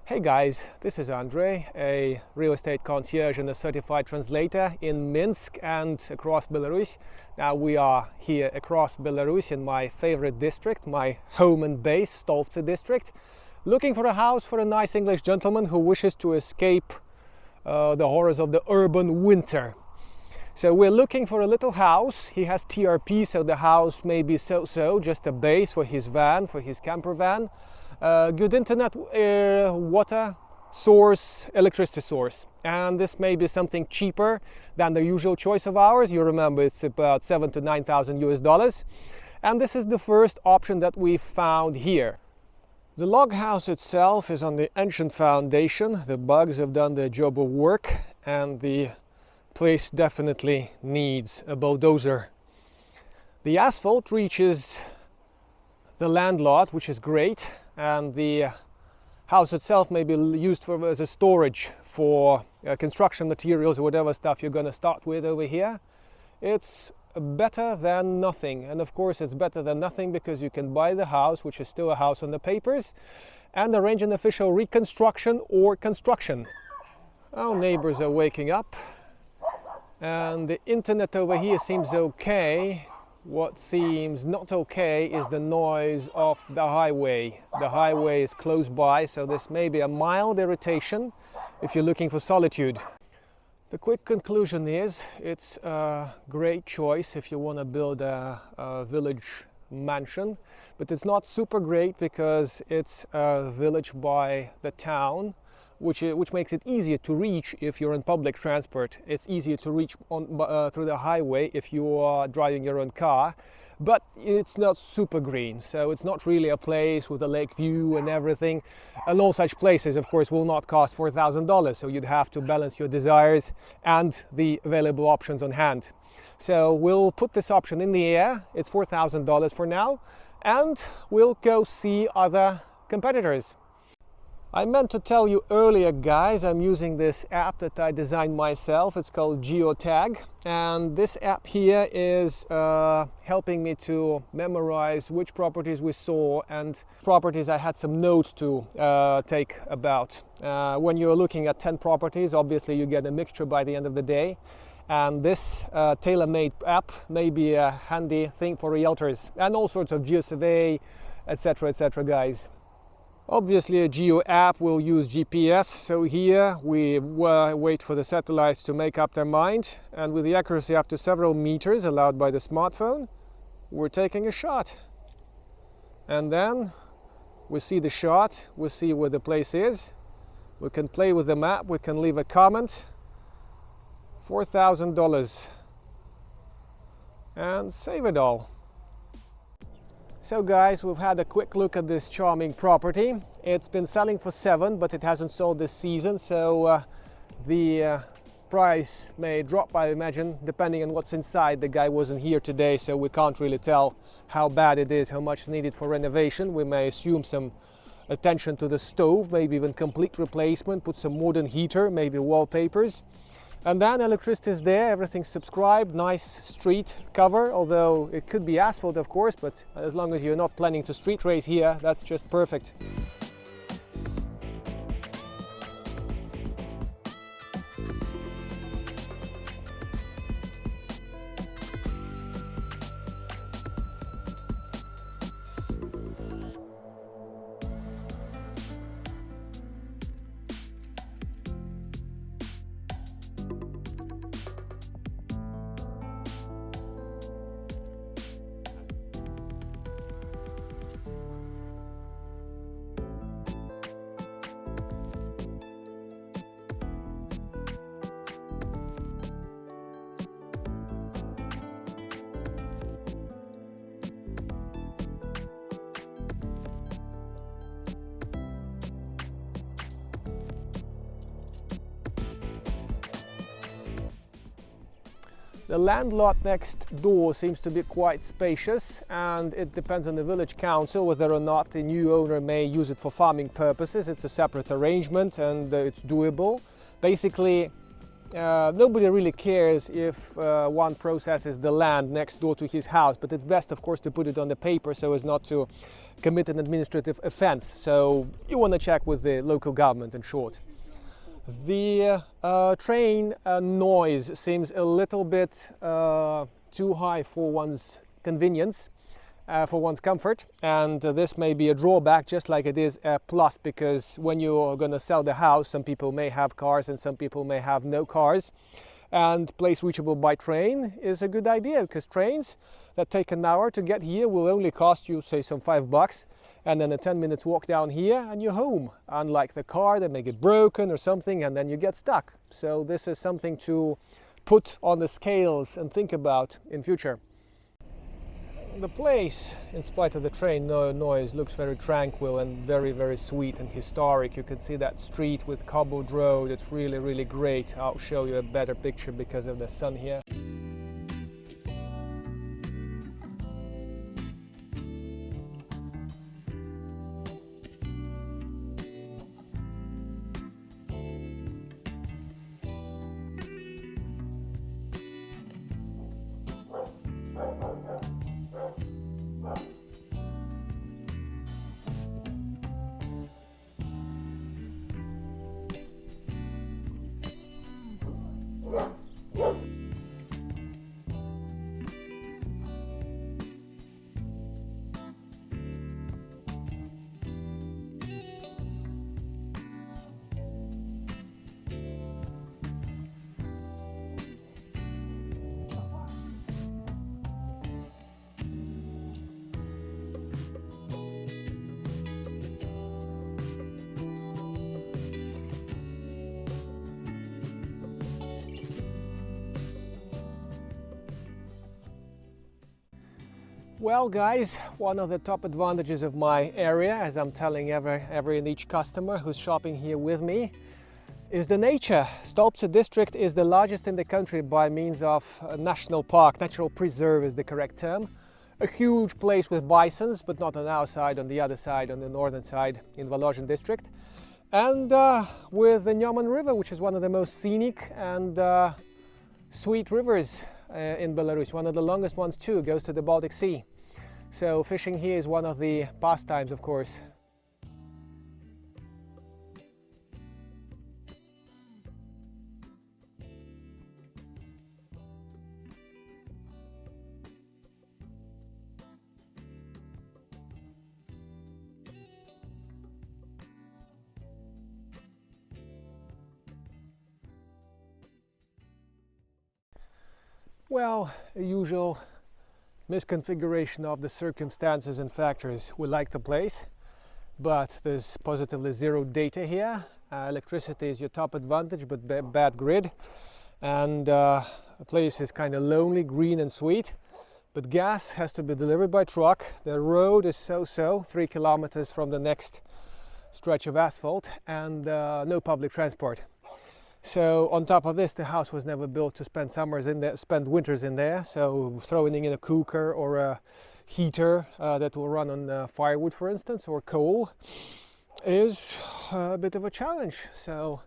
Hey guys, this is Andrei, a real estate concierge and a certified translator in Minsk and across Belarus. Now we are here across Belarus in my favorite district, my home and base, Stolbtsy district, looking for a house for a nice English gentleman who wishes to escape the horrors of the urban winter. So we're looking for a little house. He has TRP, so the house may be so-so, just a base for his van, for his camper van. Good internet, water source, electricity source, and this may be something cheaper than the usual choice of ours. You remember it's about $7,000 to $9,000, and this is the first option that we found here. The log house itself is on the ancient foundation. The bugs have done their job of work, and the place definitely needs a bulldozer. The asphalt reaches the land lot, which is great, and the house itself may be used as a storage for construction materials or whatever stuff you're going to start with over here. It's better than nothing, and of course it's better than nothing because you can buy the house, which is still a house on the papers, and arrange an official reconstruction or construction. Our neighbors are waking up, and the internet over here seems okay. What seems not okay is the noise of the highway. The highway is close by, so this may be a mild irritation if you're looking for solitude. The quick conclusion is it's a great choice if you want to build a village mansion, but it's not super great because it's a village by the town, which makes it easier to reach if you're in public transport. It's easier to reach through the highway if you are driving your own car, but it's not super green, so it's not really a place with a lake view and everything. And all such places, of course, will not cost $4,000, so you'd have to balance your desires and the available options on hand. So we'll put this option in the air. It's $4,000 for now, and we'll go see other competitors. I meant to tell you earlier, guys, I'm using this app that I designed myself. It's called Geotag, and this app here is helping me to memorize which properties we saw and properties I had some notes to take about. When you're looking at 10 properties, obviously you get a mixture by the end of the day, and this tailor-made app may be a handy thing for realtors and all sorts of geosurvey, etc., guys. Obviously a geo app will use GPS, so here we wait for the satellites to make up their mind, and with the accuracy up to several meters allowed by the smartphone, we're taking a shot. And then we see the shot, we see where the place is, we can play with the map, we can leave a comment. $4,000 and save it all. So guys, we've had a quick look at this charming property. It's been selling for $7,000, but it hasn't sold this season, so the price may drop, I imagine, depending on what's inside. The guy wasn't here today, so we can't really tell how bad it is, how much is needed for renovation. We may assume some attention to the stove, maybe even complete replacement, put some modern heater, maybe wallpapers. And then electricity is there, everything's subscribed, nice street cover, although it could be asphalt, of course, but as long as you're not planning to street race here, that's just perfect. The land lot next door seems to be quite spacious, and it depends on the village council whether or not the new owner may use it for farming purposes. It's a separate arrangement and it's doable. Basically, nobody really cares if one processes the land next door to his house, but it's best, of course, to put it on the paper so as not to committed an administrative offense. So you want to check with the local government, in short. The train noise seems a little bit too high for one's convenience, for one's comfort, and this may be a drawback, just like it is a plus, because when you're going to sell the house, some people may have cars and some people may have no cars, and place reachable by train is a good idea, because trains that take an hour to get here will only cost you, say, some $5, and then a 10 minutes walk down here and you're home, unlike the car that may get broken or something and then you get stuck. So this is something to put on the scales and think about in future. The place, in spite of the train noise, looks very tranquil and very, very sweet and historic. You can see that street with cobbled road. It's really, really great. I'll show you a better picture because of the sun here. Well guys, one of the top advantages of my area, as I'm telling every and each customer who's shopping here with me, is the nature. Stolbtsy district is the largest in the country by means of a national park. Natural preserve is the correct term. A huge place with bisons, but not on our side, on the other side, on the northern side in Volozhin district. And with the Neman River, which is one of the most scenic and sweet rivers in Belarus, one of the longest ones too, goes to the Baltic Sea. So fishing here is one of the pastimes, of course. Well, a usual misconfiguration of the circumstances and factors. We like the place, but there's positively zero data here. Electricity is your top advantage, but bad grid. And the place is kind of lonely, green and sweet. But gas has to be delivered by truck. The road is so-so, 3 kilometers from the next stretch of asphalt, and no public transport. So on top of this, the house was never built to spend summers in there, spend winters in there. So throwing in a cooker or a heater that will run on firewood, for instance, or coal, is a bit of a challenge. So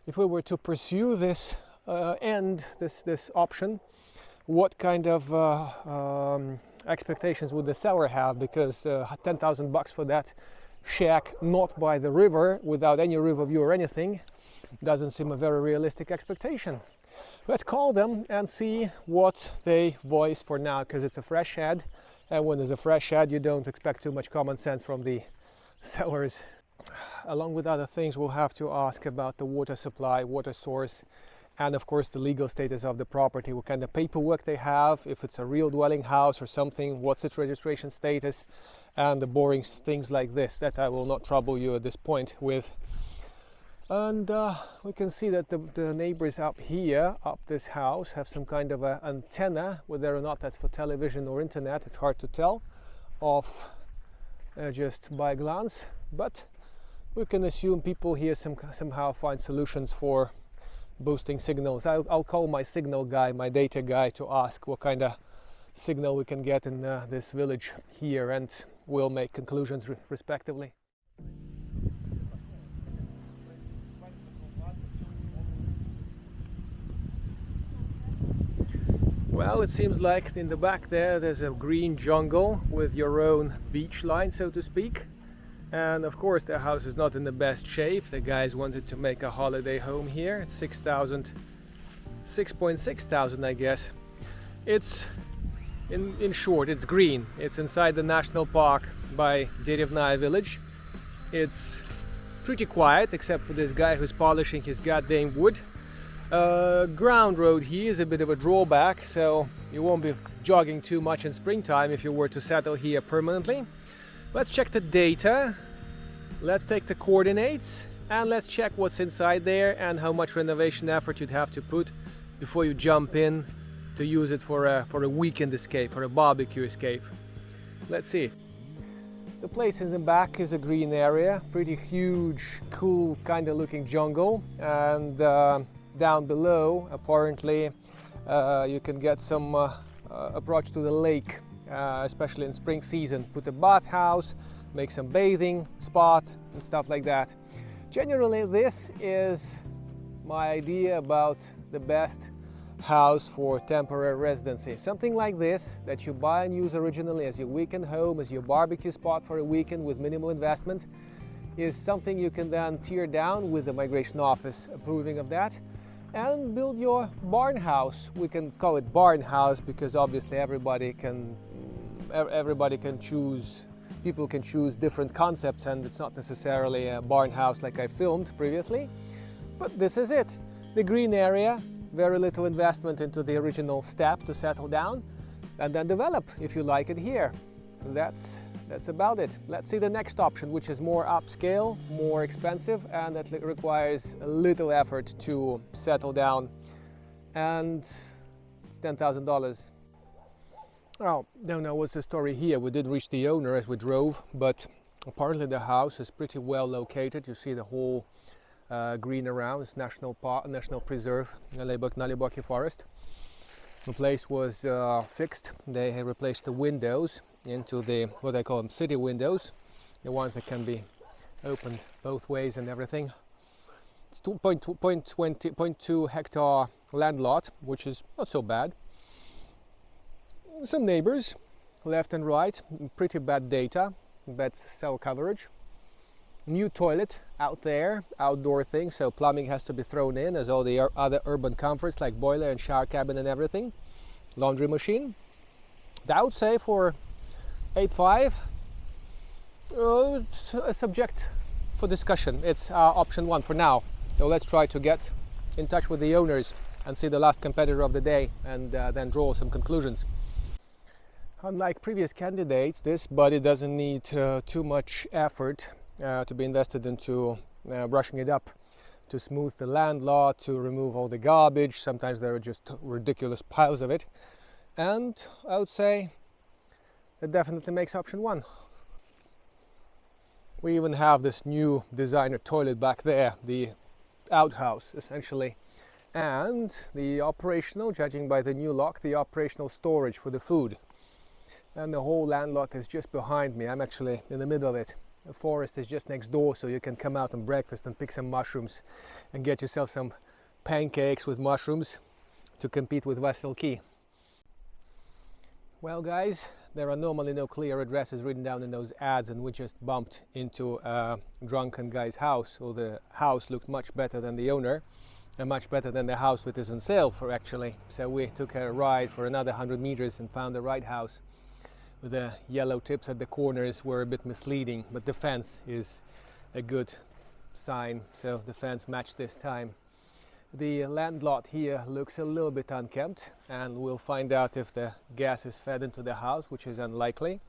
if we were to pursue this this option, what kind of expectations would the seller have? Because $10,000 for that shack, not by the river, without any river view or anything, doesn't seem a very realistic expectation. Let's call them and see what they voice for now, because it's a fresh ad, and when there's a fresh ad you don't expect too much common sense from the sellers. Along with other things, we'll have to ask about the water supply, water source, and of course the legal status of the property, what kind of paperwork they have, if it's a real dwelling house or something, what's its registration status, and the boring things like this that I will not trouble you at this point with. And we can see that the neighbors up here, up this house, have some kind of an antenna. Whether or not that's for television or internet, it's hard to tell off just by a glance. But we can assume people here somehow find solutions for boosting signals. I'll call my signal guy, my data guy, to ask what kind of signal we can get in this village here, and we'll make conclusions respectively. Well, it seems like in the back there's a green jungle with your own beach line, so to speak. And of course the house is not in the best shape. The guys wanted to make a holiday home here. It's 6.6 thousand, I guess. It's in short, it's green. It's inside the national park by Derevnaya village. It's pretty quiet except for this guy who's polishing his goddamn wood. Ground road here is a bit of a drawback, so you won't be jogging too much in springtime if you were to settle here permanently. Let's check the data, let's take the coordinates, and let's check what's inside there and how much renovation effort you'd have to put before you jump in to use it for a weekend escape, for a barbecue escape. Let's see. The place in the back is a green area, pretty huge, cool kind of looking jungle, and down below apparently you can get some approach to the lake, especially in spring season. Put a bathhouse, make some bathing spot and stuff like that. Generally this is my idea about the best house for temporary residency. Something like this that you buy and use originally as your weekend home, as your barbecue spot for a weekend with minimal investment, is something you can then tear down with the migration office approving of that and build your barn house. We can call it barn house because obviously everybody can choose, people can choose different concepts, and it's not necessarily a barn house like I filmed previously, but this is it. The green area, very little investment into the original step to settle down, and then develop if you like it here. That's about it. Let's see the next option, which is more upscale, more expensive, and that requires a little effort to settle down, and it's $10,000. Oh, don't know what's the story here. We did reach the owner as we drove, but apparently the house is pretty well located. You see the whole green around. It's national park, national preserve, Naliboki forest. The place was fixed. They had replaced the windows into the, what I call them, city windows, the ones that can be opened both ways and everything. It's 2.2 hectare land lot, which is not so bad. Some neighbors left and right, pretty bad data, bad cell coverage. New toilet out there, outdoor thing, so plumbing has to be thrown in, as all the other urban comforts like boiler and shower cabin and everything. Laundry machine. I would say for 8.5, it's a subject for discussion. It's option one for now. So let's try to get in touch with the owners and see the last competitor of the day, and then draw some conclusions. Unlike previous candidates, this body doesn't need too much effort to be invested into brushing it up, to smooth the land lot, to remove all the garbage. Sometimes there are just ridiculous piles of it, and I would say it definitely makes option one. We even have this new designer toilet back there, the outhouse essentially, and the operational, judging by the new lock, the operational storage for the food. And the whole land lot is just behind me. I'm actually in the middle of it. The forest is just next door, so you can come out on breakfast and pick some mushrooms and get yourself some pancakes with mushrooms to compete with Vasil Key. Well guys, there are normally no clear addresses written down in those ads, and we just bumped into a drunken guy's house. So the house looked much better than the owner, and much better than the house that is on sale for actually. So we took a ride for another 100 meters and found the right house. The yellow tips at the corners were a bit misleading, but the fence is a good sign, so the fence matched this time. The land lot here looks a little bit unkempt, and we'll find out if the gas is fed into the house, which is unlikely.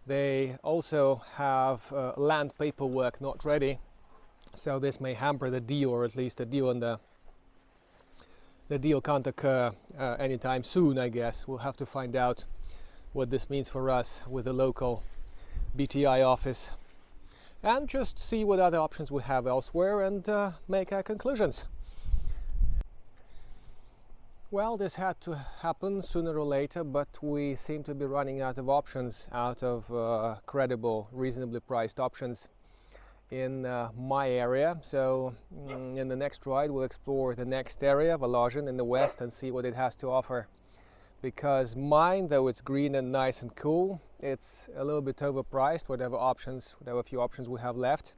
They also have land paperwork not ready, so this may hamper the deal, or at least the deal, and the deal can't occur anytime soon, I guess. We'll have to find out what this means for us with the local BTI office, and just see what other options we have elsewhere and make our conclusions. Well, this had to happen sooner or later, but we seem to be running out of options, out of credible, reasonably priced options in my area. So in the next ride we'll explore the next area, Volozhin in the west, and see what it has to offer. because mine, though it's green and nice and cool, it's a little bit overpriced, whatever few options we have left,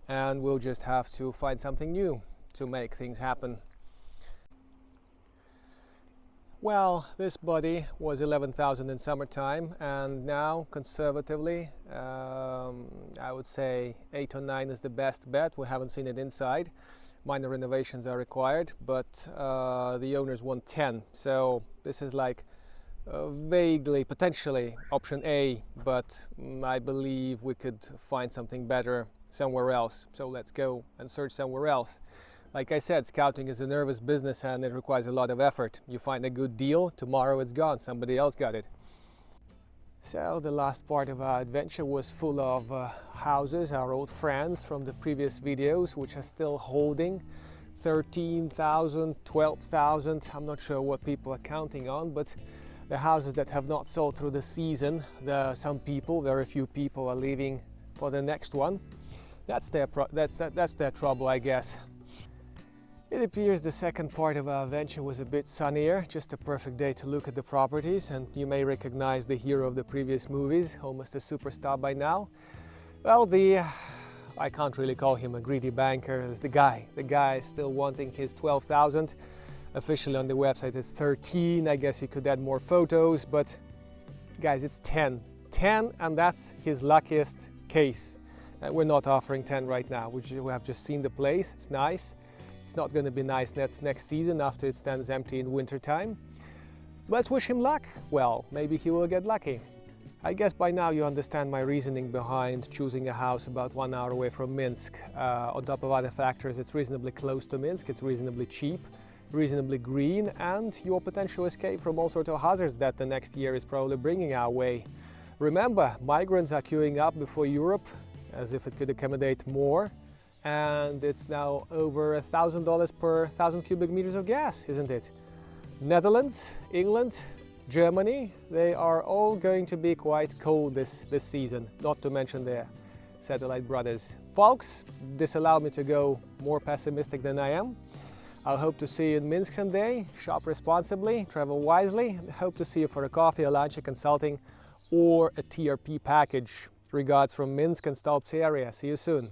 and we'll just have to find something new to make things happen. Well, this body was 11,000 in summertime, and now conservatively I would say 8 or 9 is the best bet. We haven't seen it inside. Minor renovations are required, but the owners want 10, so this is like vaguely potentially option A, but I believe we could find something better somewhere else, so let's go and search somewhere else. Like I said, scouting is a nervous business and it requires a lot of effort. You find a good deal, tomorrow it's gone, somebody else got it. So the last part of our adventure was full of houses, our old friends from the previous videos, which are still holding 13,000, 12,000. I'm not sure what people are counting on, but the houses that have not sold through the season, some people, very few people, are leaving for the next one. That's their trouble, I guess. It appears the second part of our adventure was a bit sunnier, just a perfect day to look at the properties, and you may recognize the hero of the previous movies, almost a superstar by now. Well, I can't really call him a greedy banker, it's the guy is still wanting his 12,000. Officially on the website it's 13, I guess he could add more photos, but guys, it's 10, and that's his luckiest case. We're not offering 10 right now, we have just seen the place, it's nice. It's not going to be nice next season after it stands empty in winter time. Let's wish him luck. Well, maybe he will get lucky. I guess by now you understand my reasoning behind choosing a house about 1 hour away from Minsk. On top of other factors, it's reasonably close to Minsk, it's reasonably cheap, reasonably green, and your potential escape from all sorts of hazards that the next year is probably bringing our way. Remember, migrants are queuing up before Europe, as if it could accommodate more. And it's now over $1,000 per 1,000 cubic meters of gas, isn't it? Netherlands, England, Germany, they are all going to be quite cold this season, not to mention their satellite brothers. Folks, this allowed me to go more pessimistic than I am. I'll hope to see you in Minsk someday. Shop responsibly, travel wisely. Hope to see you for a coffee, a lunch, a consulting, or a TRP package. Regards from Minsk and Stolbtsy area. See you soon.